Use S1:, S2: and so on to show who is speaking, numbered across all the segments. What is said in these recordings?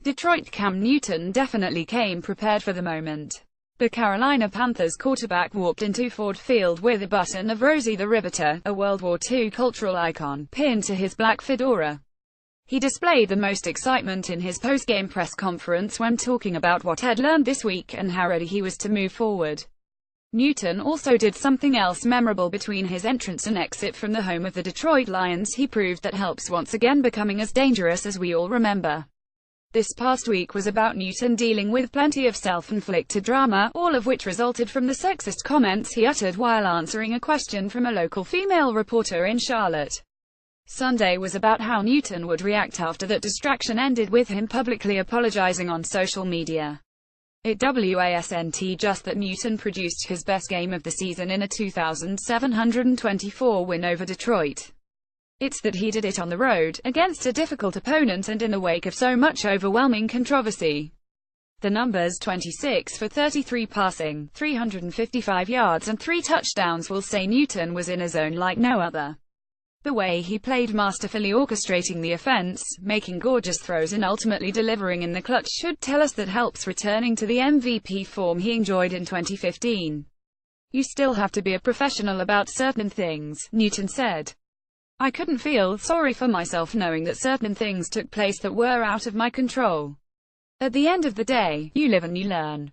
S1: Detroit Cam Newton definitely came prepared for the moment. The Carolina Panthers quarterback walked into Ford Field with a button of Rosie the Riveter, a World War II cultural icon, pinned to his black fedora. He displayed the most excitement in his post-game press conference when talking about what he'd learned this week and how ready he was to move forward. Newton also did something else memorable between his entrance and exit from the home of the Detroit Lions. He proved that help's once again becoming as dangerous as we all remember. This past week was about Newton dealing with plenty of self-inflicted drama, all of which resulted from the sexist comments he uttered while answering a question from a local female reporter in Charlotte. Sunday was about how Newton would react after that distraction ended, with him publicly apologizing on social media. It wasn't just that Newton produced his best game of the season in a 2,724 win over Detroit. It's that he did it on the road, against a difficult opponent and in the wake of so much overwhelming controversy. The numbers 26 for 33 passing, 355 yards and 3 touchdowns will say Newton was in a zone like no other. The way he played, masterfully orchestrating the offense, making gorgeous throws and ultimately delivering in the clutch, should tell us that help's returning to the MVP form he enjoyed in 2015. "You still have to be a professional about certain things," Newton said. "I couldn't feel sorry for myself knowing that certain things took place that were out of my control. At the end of the day, you live and you learn."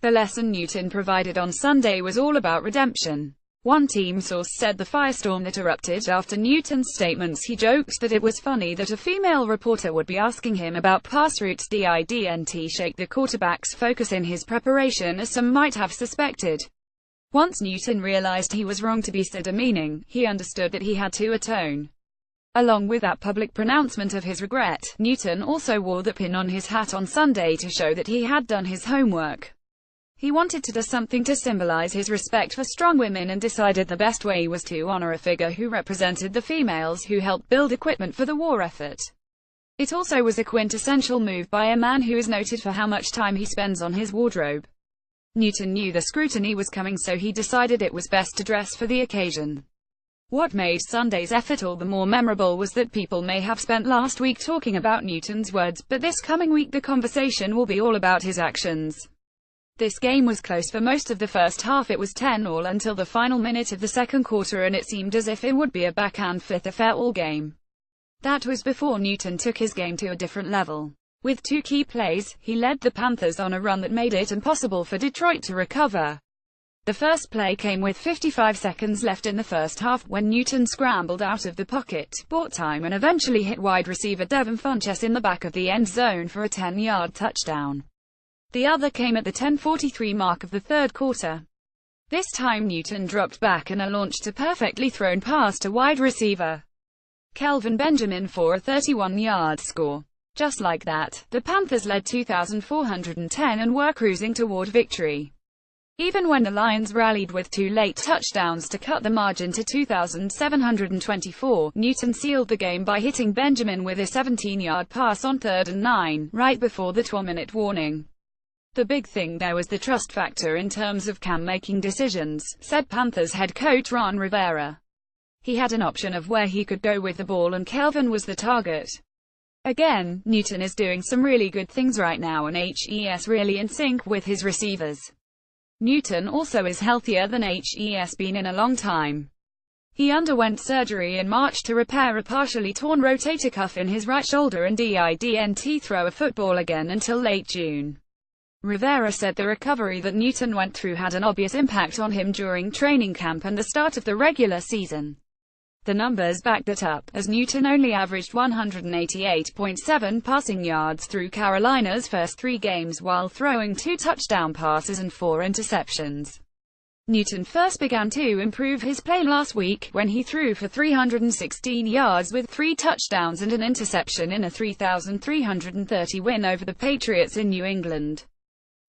S1: The lesson Newton provided on Sunday was all about redemption. One team source said the firestorm that erupted after Newton's statements. He joked that it was funny that a female reporter would be asking him about pass routes. Didn't shake the quarterback's focus in his preparation, as some might have suspected. Once Newton realized he was wrong to be so demeaning, he understood that he had to atone. Along with that public pronouncement of his regret, Newton also wore the pin on his hat on Sunday to show that he had done his homework. He wanted to do something to symbolize his respect for strong women and decided the best way was to honor a figure who represented the females who helped build equipment for the war effort. It also was a quintessential move by a man who is noted for how much time he spends on his wardrobe. Newton knew the scrutiny was coming, so he decided it was best to dress for the occasion. What made Sunday's effort all the more memorable was that people may have spent last week talking about Newton's words, but this coming week the conversation will be all about his actions. This game was close for most of the first half. It was 10-all until the final minute of the second quarter, and it seemed as if it would be a back-and forth affair all game. That was before Newton took his game to a different level. With 2 key plays, he led the Panthers on a run that made it impossible for Detroit to recover. The first play came with 55 seconds left in the first half, when Newton scrambled out of the pocket, bought time and eventually hit wide receiver Devin Funchess in the back of the end zone for a 10-yard touchdown. The other came at the 10:43 mark of the third quarter. This time Newton dropped back and launched a perfectly thrown pass to wide receiver Kelvin Benjamin for a 31-yard score. Just like that, the Panthers led 2,410 and were cruising toward victory. Even when the Lions rallied with 2 late touchdowns to cut the margin to 2,724, Newton sealed the game by hitting Benjamin with a 17-yard pass on 3rd and 9, right before the 12-minute warning. "The big thing there was the trust factor in terms of Cam making decisions," said Panthers head coach Ron Rivera. "He had an option of where he could go with the ball and Kelvin was the target. Again, Newton is doing some really good things right now and he's really in sync with his receivers. Newton also is healthier than he's been in a long time. He underwent surgery in March to repair a partially torn rotator cuff in his right shoulder and didn't throw a football again until late June." Rivera said the recovery that Newton went through had an obvious impact on him during training camp and the start of the regular season. The numbers backed it up, as Newton only averaged 188.7 passing yards through Carolina's first 3 games while throwing 2 touchdown passes and 4 interceptions. Newton first began to improve his play last week, when he threw for 316 yards with 3 touchdowns and an interception in a 3,330 win over the Patriots in New England.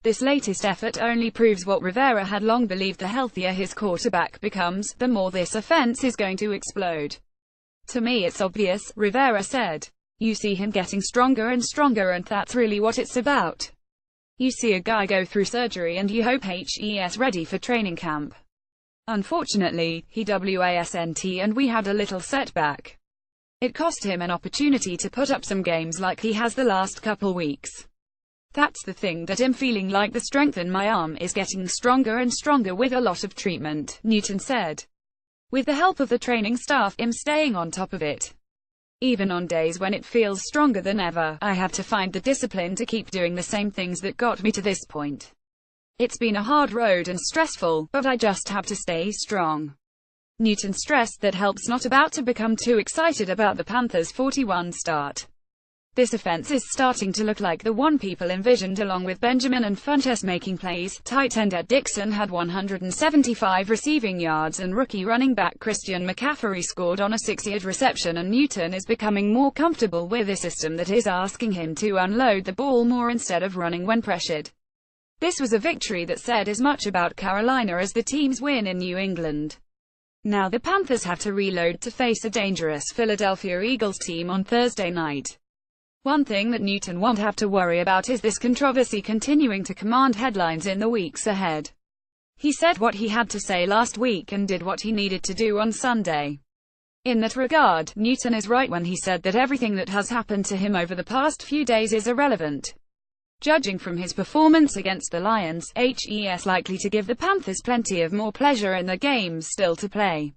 S1: This latest effort only proves what Rivera had long believed: the healthier his quarterback becomes, the more this offense is going to explode. "To me it's obvious," Rivera said. "You see him getting stronger and stronger, and that's really what it's about. You see a guy go through surgery and you hope he's ready for training camp. Unfortunately, he wasn't, and we had a little setback. It cost him an opportunity to put up some games like he has the last couple weeks. That's the thing that I'm feeling like the strength in my arm is getting stronger and stronger with a lot of treatment, Newton said. With the help of the training staff, I'm staying on top of it. Even on days when it feels stronger than ever, I have to find the discipline to keep doing the same things that got me to this point. It's been a hard road and stressful, but I just have to stay strong. Newton stressed that help's not about to become too excited about the Panthers' 41 start. This offense is starting to look like the one people envisioned, along with Benjamin and Funchess making plays. Tight end Ed Dixon had 175 receiving yards and rookie running back Christian McCaffrey scored on a 6-yard reception, and Newton is becoming more comfortable with a system that is asking him to unload the ball more instead of running when pressured. This was a victory that said as much about Carolina as the team's win in New England. Now the Panthers have to reload to face a dangerous Philadelphia Eagles team on Thursday night. One thing that Newton won't have to worry about is this controversy continuing to command headlines in the weeks ahead. He said what he had to say last week and did what he needed to do on Sunday. In that regard, Newton is right when he said that everything that has happened to him over the past few days is irrelevant. Judging from his performance against the Lions, he's likely to give the Panthers plenty of more pleasure in the games still to play.